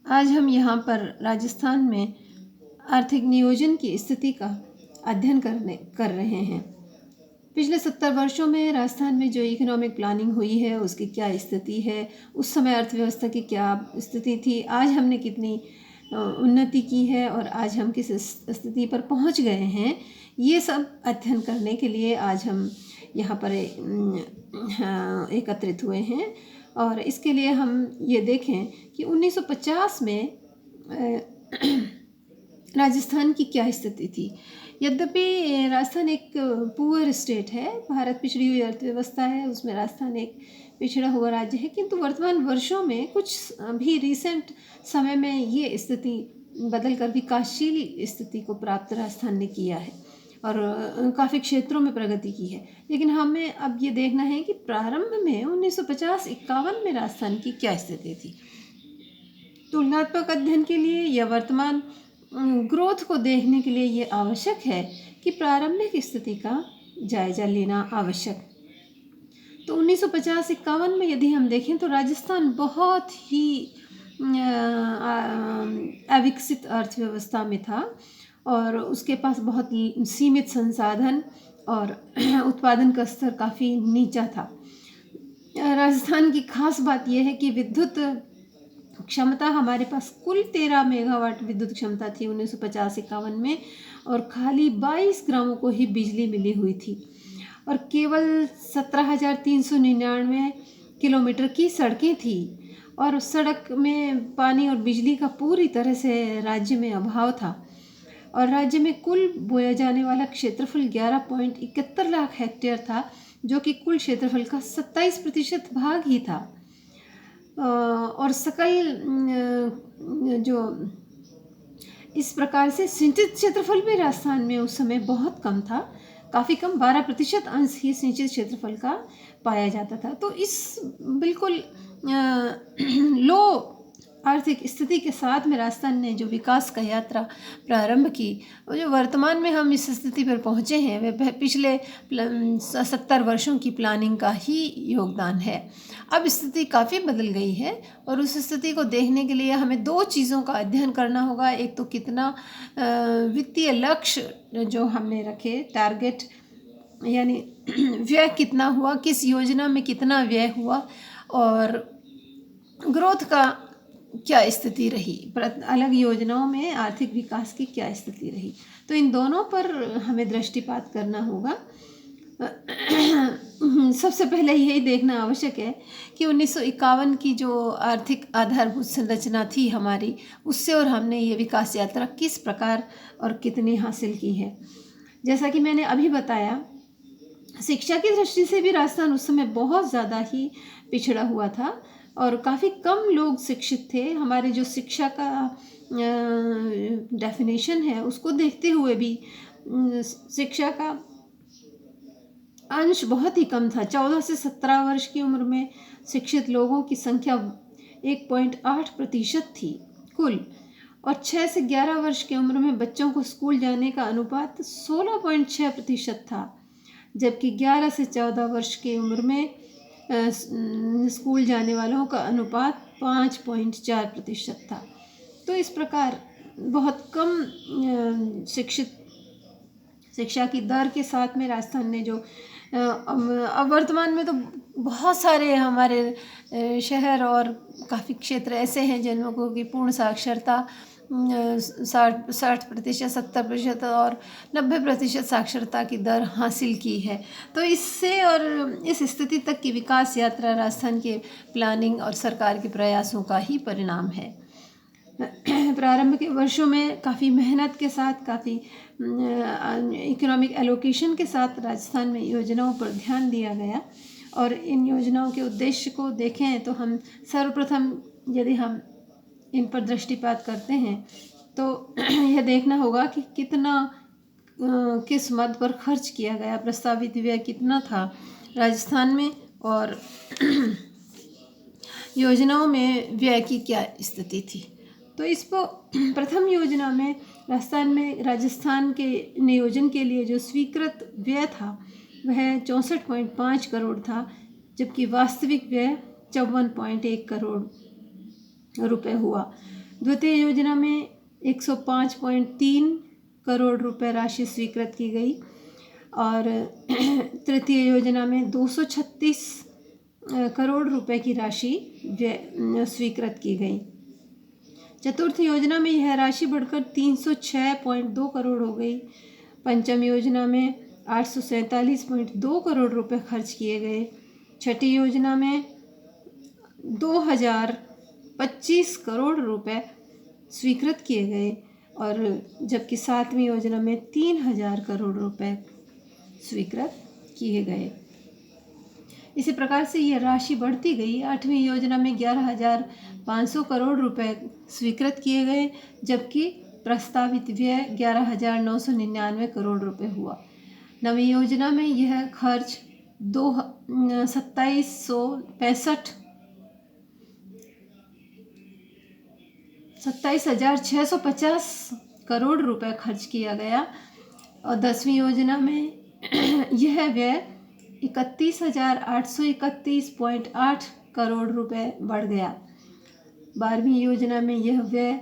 आज हम यहाँ पर राजस्थान में आर्थिक नियोजन की स्थिति का अध्ययन कर रहे हैं। पिछले 70 वर्षों में राजस्थान में जो इकोनॉमिक प्लानिंग हुई है उसकी क्या स्थिति है, उस समय अर्थव्यवस्था की क्या स्थिति थी, आज हमने कितनी उन्नति की है और आज हम किस स्थिति पर पहुंच गए हैं, ये सब अध्ययन करने के लिए आज हम यहाँ पर एकत्रित हुए हैं। और इसके लिए हम ये देखें कि 1950 में राजस्थान की क्या स्थिति थी। यद्यपि राजस्थान एक पुअर स्टेट है, भारत पिछड़ी हुई अर्थव्यवस्था है, उसमें राजस्थान एक पिछड़ा हुआ राज्य है, किंतु वर्तमान वर्षों में कुछ अभी रिसेंट समय में ये स्थिति बदलकर विकासशील स्थिति को प्राप्त राजस्थान ने किया है और काफ़ी क्षेत्रों में प्रगति की है। लेकिन हमें अब ये देखना है कि प्रारंभ में 1950-51 में राजस्थान की क्या स्थिति थी। तुलनात्मक अध्ययन के लिए या वर्तमान ग्रोथ को देखने के लिए ये आवश्यक है कि प्रारंभिक स्थिति का जायजा लेना आवश्यक। तो 1950-51 में यदि हम देखें तो राजस्थान बहुत ही अविकसित अर्थव्यवस्था में था और उसके पास बहुत सीमित संसाधन और उत्पादन का स्तर काफ़ी नीचा था। राजस्थान की खास बात यह है कि विद्युत क्षमता हमारे पास कुल 13 मेगावाट विद्युत क्षमता थी 1950-51 में और खाली 22 ग्रामों को ही बिजली मिली हुई थी और केवल 17,399 किलोमीटर की सड़कें थी और सड़क में पानी और बिजली का पूरी तरह से राज्य में अभाव था और राज्य में कुल बोया जाने वाला क्षेत्रफल 11.71 लाख हेक्टेयर था, जो कि कुल क्षेत्रफल का 27% भाग ही था। और सकल जो इस प्रकार से सिंचित क्षेत्रफल भी राजस्थान में उस समय बहुत कम था, काफ़ी कम, 12% अंश ही सिंचित क्षेत्रफल का पाया जाता था। तो इस बिल्कुल लो आर्थिक स्थिति के साथ में राजस्थान ने जो विकास का यात्रा प्रारंभ की और जो वर्तमान में हम इस स्थिति पर पहुँचे हैं वह पिछले 70 वर्षों की प्लानिंग का ही योगदान है। अब स्थिति काफ़ी बदल गई है और उस स्थिति को देखने के लिए हमें दो चीज़ों का अध्ययन करना होगा। एक तो कितना वित्तीय लक्ष्य जो हमने रखे, टारगेट, यानी व्यय कितना हुआ, किस योजना में कितना व्यय हुआ और ग्रोथ का क्या स्थिति रही, अलग योजनाओं में आर्थिक विकास की क्या स्थिति रही। तो इन दोनों पर हमें दृष्टिपात करना होगा। सबसे पहले यही देखना आवश्यक है कि 1951 की जो आर्थिक आधारभूत संरचना थी हमारी, उससे और हमने ये विकास यात्रा किस प्रकार और कितनी हासिल की है। जैसा कि मैंने अभी बताया, शिक्षा की दृष्टि से भी राजस्थान उस समय बहुत ज़्यादा ही पिछड़ा हुआ था और काफ़ी कम लोग शिक्षित थे। हमारे जो शिक्षा का डेफिनेशन है उसको देखते हुए भी शिक्षा का अंश बहुत ही कम था। 14 से 17 वर्ष की उम्र में शिक्षित लोगों की संख्या 1.8% थी कुल, और 6 से 11 वर्ष की उम्र में बच्चों को स्कूल जाने का अनुपात 16.6% था, जबकि 11 से 14 वर्ष की उम्र में स्कूल जाने वालों का अनुपात 5.4% था। तो इस प्रकार बहुत कम शिक्षा की दर के साथ में राजस्थान ने जो अब वर्तमान में तो बहुत सारे हमारे शहर और काफ़ी क्षेत्र ऐसे हैं जिन लोगों की पूर्ण साक्षरता 60%, 70% और 90% साक्षरता की दर हासिल की है। तो इससे और इस स्थिति तक की विकास यात्रा राजस्थान के प्लानिंग और सरकार के प्रयासों का ही परिणाम है। प्रारंभ के वर्षों में काफ़ी मेहनत के साथ, काफ़ी इकोनॉमिक एलोकेशन के साथ राजस्थान में योजनाओं पर ध्यान दिया गया और इन योजनाओं के उद्देश्य को देखें तो हम सर्वप्रथम यदि हम इन पर दृष्टिपात करते हैं तो यह देखना होगा कि कितना किस मद पर खर्च किया गया, प्रस्तावित व्यय कितना था राजस्थान में और योजनाओं में व्यय की क्या स्थिति थी। तो इस पर प्रथम योजना में राजस्थान के नियोजन के लिए जो स्वीकृत व्यय था वह 64.5 करोड़ था, जबकि वास्तविक व्यय 54.1 करोड़ रुपए हुआ। द्वितीय योजना में 105.3 करोड़ रुपए राशि स्वीकृत की गई और तृतीय योजना में 236 करोड़ रुपए की राशि स्वीकृत की गई। चतुर्थ योजना में यह राशि बढ़कर 306.2 करोड़ हो गई। पंचम योजना में 847.2 करोड़ रुपए खर्च किए गए। छठी योजना में 2025 करोड़ रुपए स्वीकृत किए गए और जबकि सातवीं योजना में 3000 करोड़ रुपए स्वीकृत किए गए। इसी प्रकार से यह राशि बढ़ती गई। आठवीं योजना में 11,500 करोड़ रुपए स्वीकृत किए गए जबकि प्रस्तावित व्यय 11,999 करोड़ रुपए हुआ। नवीं योजना में यह खर्च 27,650 करोड़ रुपए खर्च किया गया और 10वीं योजना में यह व्यय 31,831.8 करोड़ रुपए बढ़ गया। 12वीं योजना में यह व्यय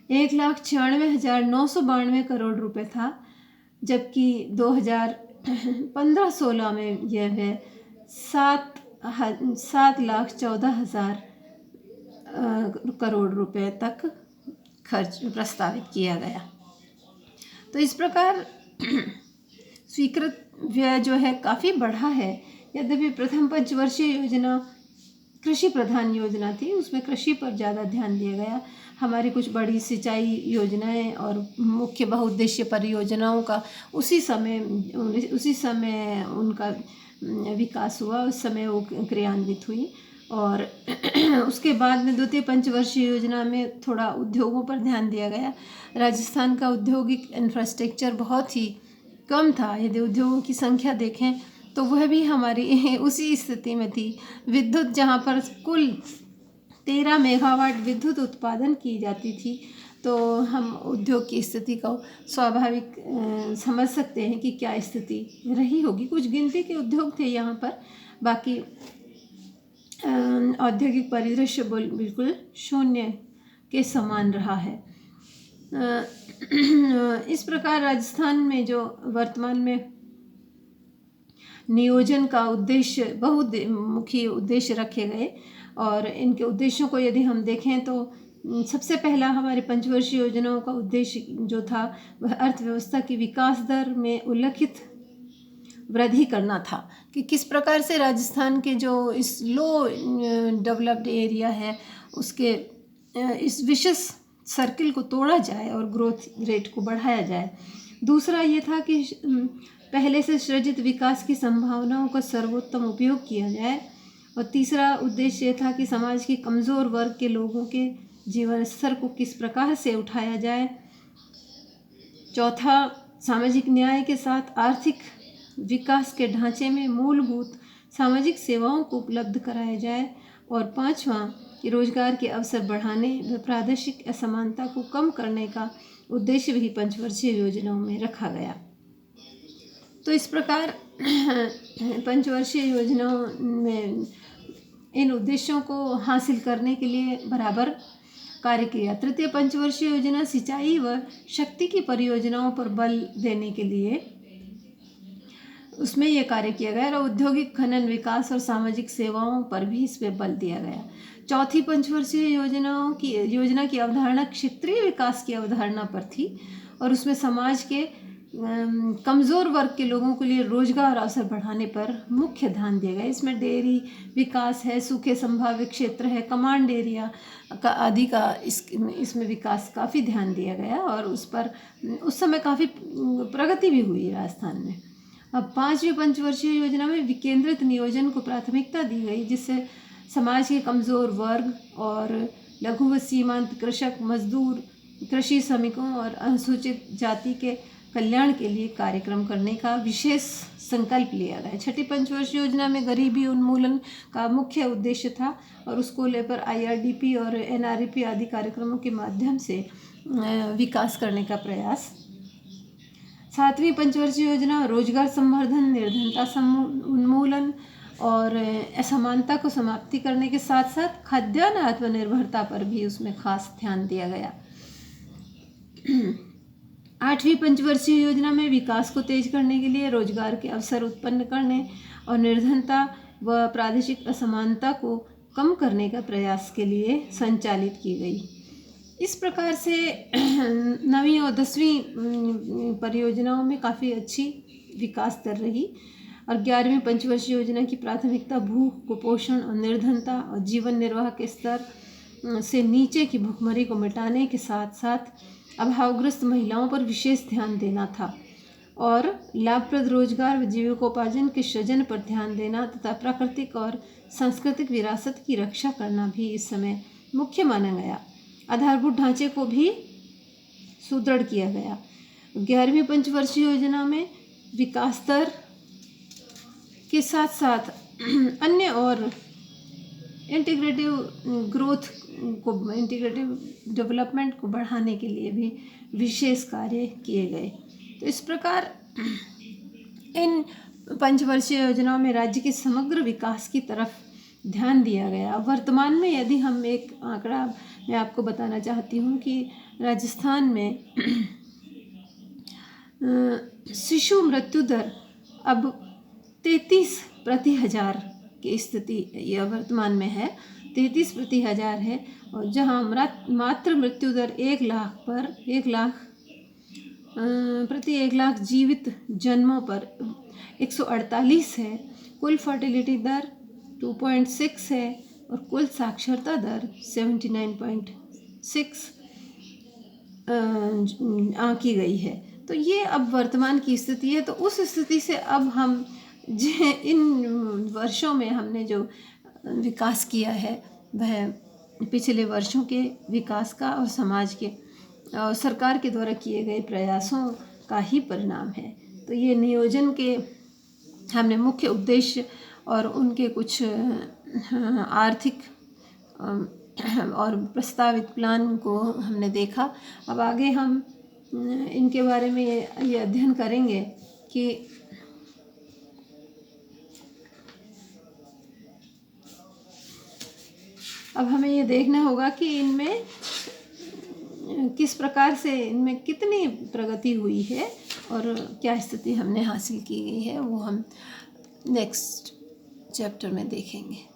1,96,992 करोड़ रुपए था जबकि 2015-16 में यह व्यय 7,14,000 करोड़ रुपए तक खर्च प्रस्तावित किया गया। तो इस प्रकार स्वीकृत व्यय जो है काफ़ी बढ़ा है। यद्यपि प्रथम पंचवर्षीय योजना कृषि प्रधान योजना थी, उसमें कृषि पर ज़्यादा ध्यान दिया गया। हमारी कुछ बड़ी सिंचाई योजनाएं और मुख्य बहुउद्देशीय परियोजनाओं का उसी समय उनका विकास हुआ, उस समय वो क्रियान्वित हुई और उसके बाद में द्वितीय पंचवर्षीय योजना में थोड़ा उद्योगों पर ध्यान दिया गया। राजस्थान का औद्योगिक इंफ्रास्ट्रक्चर बहुत ही कम था। यदि उद्योगों की संख्या देखें तो वह भी हमारी उसी स्थिति में थी। विद्युत जहाँ पर कुल 13 मेगावाट विद्युत उत्पादन की जाती थी, तो हम उद्योग की स्थिति को स्वाभाविक समझ सकते हैं कि क्या स्थिति रही होगी। कुछ गिनती के उद्योग थे यहाँ पर, बाकी औद्योगिक परिदृश्य बिल्कुल शून्य के समान रहा है। इस प्रकार राजस्थान में जो वर्तमान में नियोजन का उद्देश्य बहुमुखी उद्देश्य रखे गए और इनके उद्देश्यों को यदि हम देखें तो सबसे पहला हमारे पंचवर्षीय योजनाओं का उद्देश्य जो था वह अर्थव्यवस्था की विकास दर में उल्लिखित वृद्धि करना था कि किस प्रकार से राजस्थान के जो इस लो डेवलप्ड एरिया है उसके इस विशेष सर्किल को तोड़ा जाए और ग्रोथ रेट को बढ़ाया जाए। दूसरा ये था कि पहले से सृजित विकास की संभावनाओं का सर्वोत्तम उपयोग किया जाए और तीसरा उद्देश्य ये था कि समाज के कमज़ोर वर्ग के लोगों के जीवन स्तर को किस प्रकार से उठाया जाए। चौथा, सामाजिक न्याय के साथ आर्थिक विकास के ढांचे में मूलभूत सामाजिक सेवाओं को उपलब्ध कराया जाए और पांचवा कि रोजगार के अवसर बढ़ाने व प्रादेशिक असमानता को कम करने का उद्देश्य भी पंचवर्षीय योजनाओं में रखा गया। तो इस प्रकार पंचवर्षीय योजनाओं में इन उद्देश्यों को हासिल करने के लिए बराबर कार्य किया। तृतीय पंचवर्षीय योजना सिंचाई व शक्ति की परियोजनाओं पर बल देने के लिए उसमें यह कार्य किया गया और औद्योगिक खनन विकास और सामाजिक सेवाओं पर भी इस पर बल दिया गया। चौथी पंचवर्षीय योजना की अवधारणा क्षेत्रीय विकास की अवधारणा पर थी और उसमें समाज के कमज़ोर वर्ग के लोगों के लिए रोजगार अवसर बढ़ाने पर मुख्य ध्यान दिया गया। इसमें डेयरी विकास है, सूखे संभाव्य क्षेत्र है, कमांड एरिया का आदि का इसमें विकास काफ़ी ध्यान दिया गया और उस पर उस समय काफ़ी प्रगति भी हुई राजस्थान में। अब पांचवी पंचवर्षीय योजना में विकेंद्रित नियोजन को प्राथमिकता दी गई जिससे समाज के कमज़ोर वर्ग और लघु व सीमांत कृषक, मजदूर, कृषि श्रमिकों और अनुसूचित जाति के कल्याण के लिए कार्यक्रम करने का विशेष संकल्प लिया गया। छठी पंचवर्षीय योजना में गरीबी उन्मूलन का मुख्य उद्देश्य था और उसको लेकर IRDP और NREP आदि कार्यक्रमों के माध्यम से विकास करने का प्रयास। सातवीं पंचवर्षीय योजना रोजगार संवर्धन, निर्धनता उन्मूलन और असमानता को समाप्ति करने के साथ साथ खाद्यान्न आत्मनिर्भरता पर भी उसमें खास ध्यान दिया गया। 8वीं पंचवर्षीय योजना में विकास को तेज करने के लिए रोजगार के अवसर उत्पन्न करने और निर्धनता व प्रादेशिक असमानता को कम करने का प्रयास के लिए संचालित की गई। इस प्रकार से 9वीं और 10वीं परियोजनाओं में काफ़ी अच्छी विकास दर रही और 11वीं पंचवर्षीय योजना की प्राथमिकता भूख, कुपोषण और निर्धनता और जीवन निर्वाह के स्तर से नीचे की भूखमरी को मिटाने के साथ साथ अभावग्रस्त महिलाओं पर विशेष ध्यान देना था और लाभप्रद रोजगार व जीविकोपार्जन के सृजन पर ध्यान देना तथा प्राकृतिक और सांस्कृतिक विरासत की रक्षा करना भी इस समय मुख्य माना गया। आधारभूत ढांचे को भी सुदृढ़ किया गया। 11वीं पंचवर्षीय योजना में विकास दर के साथ साथ अन्य और इंटीग्रेटिव डेवलपमेंट को बढ़ाने के लिए भी विशेष कार्य किए गए। तो इस प्रकार इन पंचवर्षीय योजनाओं में राज्य के समग्र विकास की तरफ ध्यान दिया गया। वर्तमान में यदि हम एक आंकड़ा मैं आपको बताना चाहती हूँ कि राजस्थान में शिशु मृत्यु दर अब 33/1000 की स्थिति यह वर्तमान में है, 33/1000 है। और जहाँ मात्र मृत्यु दर 1 लाख प्रति 1 लाख जीवित जन्मों पर 148 है। कुल फर्टिलिटी दर 2.6 है और कुल साक्षरता दर 79.6 आंकी गई है। तो ये अब वर्तमान की स्थिति है। तो उस स्थिति से अब हम इन वर्षों में हमने जो विकास किया है वह पिछले वर्षों के विकास का और समाज के और सरकार के द्वारा किए गए प्रयासों का ही परिणाम है। तो ये नियोजन के हमने मुख्य उद्देश्य और उनके कुछ आर्थिक और प्रस्तावित प्लान को हमने देखा। अब आगे हम इनके बारे में ये अध्ययन करेंगे कि अब हमें ये देखना होगा कि इनमें किस प्रकार से इनमें कितनी प्रगति हुई है और क्या स्थिति हमने हासिल की गई है, वो हम नेक्स्ट चैप्टर में देखेंगे।